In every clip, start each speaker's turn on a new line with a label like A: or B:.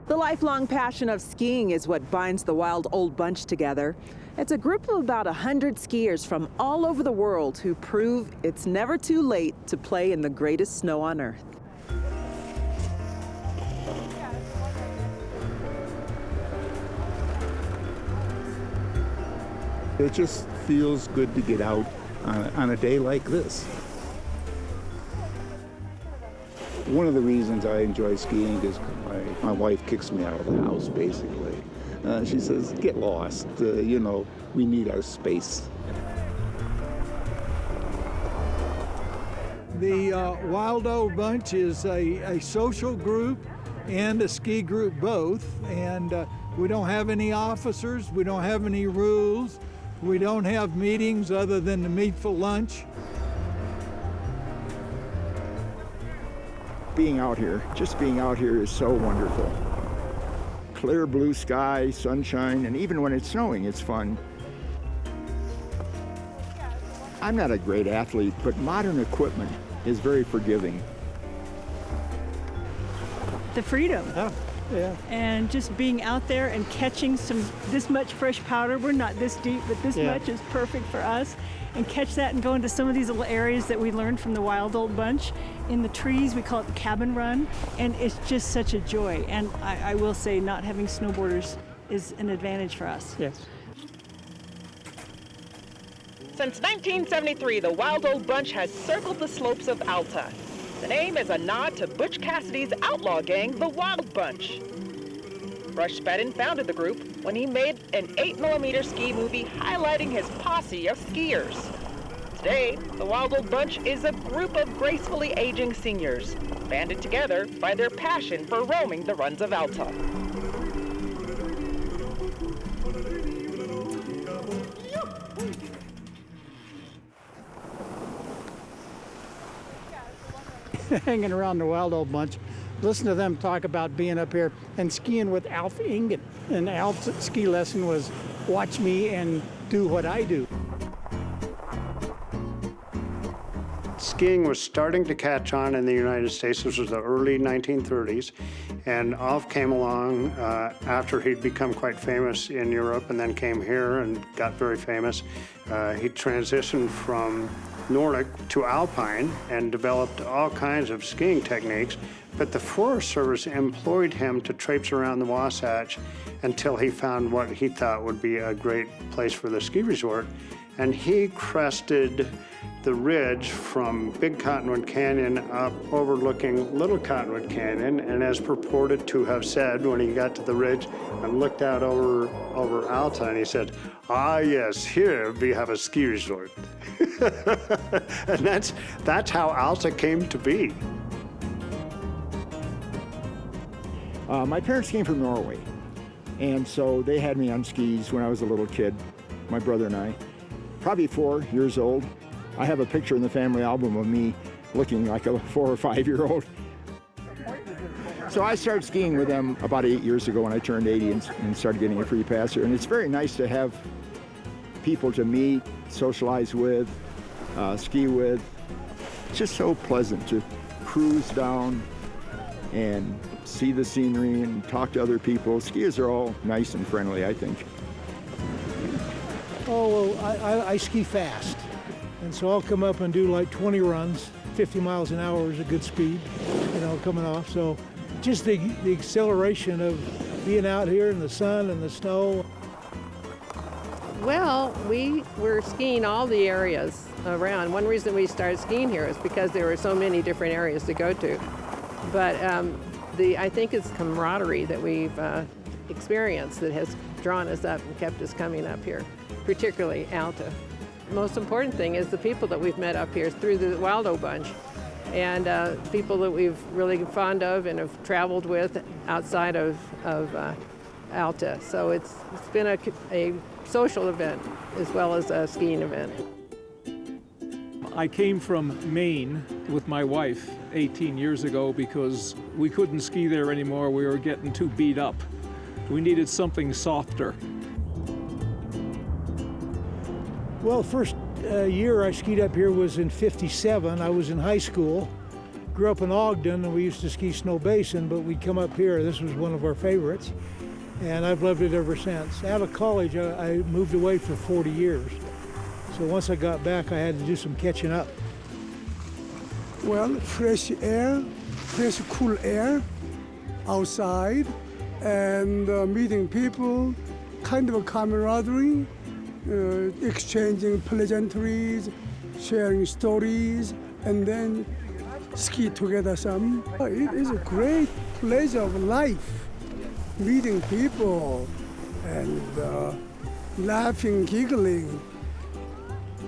A: The lifelong passion of skiing is what binds the Wild Old Bunch together. It's a group of about 100 skiers from all over the world who prove it's never too late to play in the greatest snow on Earth.
B: It just feels good to get out on a day like this. One of the reasons I enjoy skiing is my wife kicks me out of the house, basically. She says, get lost, we need our space.
C: The Wild Old Bunch is a social group and a ski group both, and we don't have any officers, we don't have any rules, we don't have meetings other than to meet for lunch.
D: Being out here, just being out here is so wonderful. Clear blue sky, sunshine, and even when it's snowing, it's fun. I'm not a great athlete, but modern equipment is very forgiving.
E: The freedom.
C: Oh, yeah.
E: And just being out there and catching this much fresh powder. We're not this deep, but this much is perfect for us. And catch that and go into some of these little areas that we learned from the Wild Old Bunch. In the trees, we call it the cabin run, and it's just such a joy. And I will say, not having snowboarders is an advantage for us.
C: Yes.
A: Since 1973, the Wild Old Bunch has circled the slopes of Alta. The name is a nod to Butch Cassidy's outlaw gang, the Wild Bunch. Rush Spedden founded the group when he made an 8mm ski movie highlighting his posse of skiers. Today, the Wild Old Bunch is a group of gracefully aging seniors, banded together by their passion for roaming the runs of Alta.
C: Hanging around the Wild Old Bunch, listen to them talk about being up here and skiing with Alf Inget. And Alf's ski lesson was watch me and do what I do.
F: Skiing was starting to catch on in the United States. This was the early 1930s, and Alf came along after he'd become quite famous in Europe and then came here and got very famous. He transitioned from Nordic to Alpine and developed all kinds of skiing techniques, but the Forest Service employed him to traipse around the Wasatch until he found what he thought would be a great place for the ski resort, and he crested the ridge from Big Cottonwood Canyon up overlooking Little Cottonwood Canyon, and as purported to have said when he got to the ridge and looked out over Alta, and he said, "Ah yes, here we have a ski resort." And that's how Alta came to be.
D: My parents came from Norway, and so they had me on skis when I was a little kid, my brother and I, probably 4 years old. I have a picture in the family album of me looking like a 4 or 5 year old. So I started skiing with them about 8 years ago when I turned 80 and started getting a free pass here. And it's very nice to have people to meet, socialize with, ski with. It's just so pleasant to cruise down and see the scenery and talk to other people. Skiers are all nice and friendly, I think.
C: Oh, well, I ski fast. And so I'll come up and do like 20 runs. 50 miles an hour is a good speed, coming off. So just the acceleration of being out here in the sun and the snow.
G: Well, we were skiing all the areas around. One reason we started skiing here is because there were so many different areas to go to. But I think it's camaraderie that we've experienced that has drawn us up and kept us coming up here, particularly Alta. The most important thing is the people that we've met up here through the Wild Old Bunch, and people that we've really fond of and have traveled with outside of Alta. So it's been a social event as well as a skiing event.
H: I came from Maine with my wife 18 years ago because we couldn't ski there anymore. We were getting too beat up. We needed something softer.
C: Well, first year I skied up here was in '57. I was in high school, grew up in Ogden, and we used to ski Snow Basin, but we'd come up here. This was one of our favorites, and I've loved it ever since. Out of college, I moved away for 40 years. So once I got back, I had to do some catching up.
I: Well, fresh air, fresh cool air outside, and meeting people, kind of a camaraderie, exchanging pleasantries, sharing stories, and then ski together some. It is a great pleasure of life, meeting people and laughing, giggling.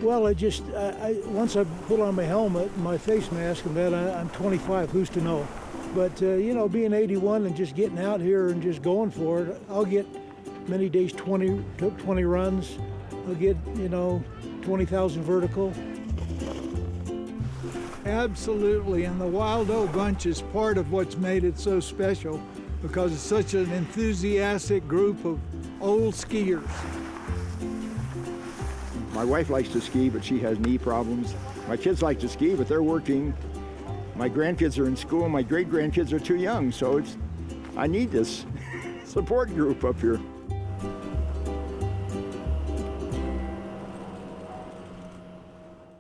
C: Well, once I put on my helmet and my face mask and that, I'm 25, who's to know? But, being 81 and just getting out here and just going for it, I'll get many days 20 runs. I'll get, 20,000 vertical.
J: Absolutely, and the Wild O Bunch is part of what's made it so special because it's such an enthusiastic group of old skiers.
D: My wife likes to ski, but she has knee problems. My kids like to ski, but they're working. My grandkids are in school. My great-grandkids are too young, so I need this support group up here.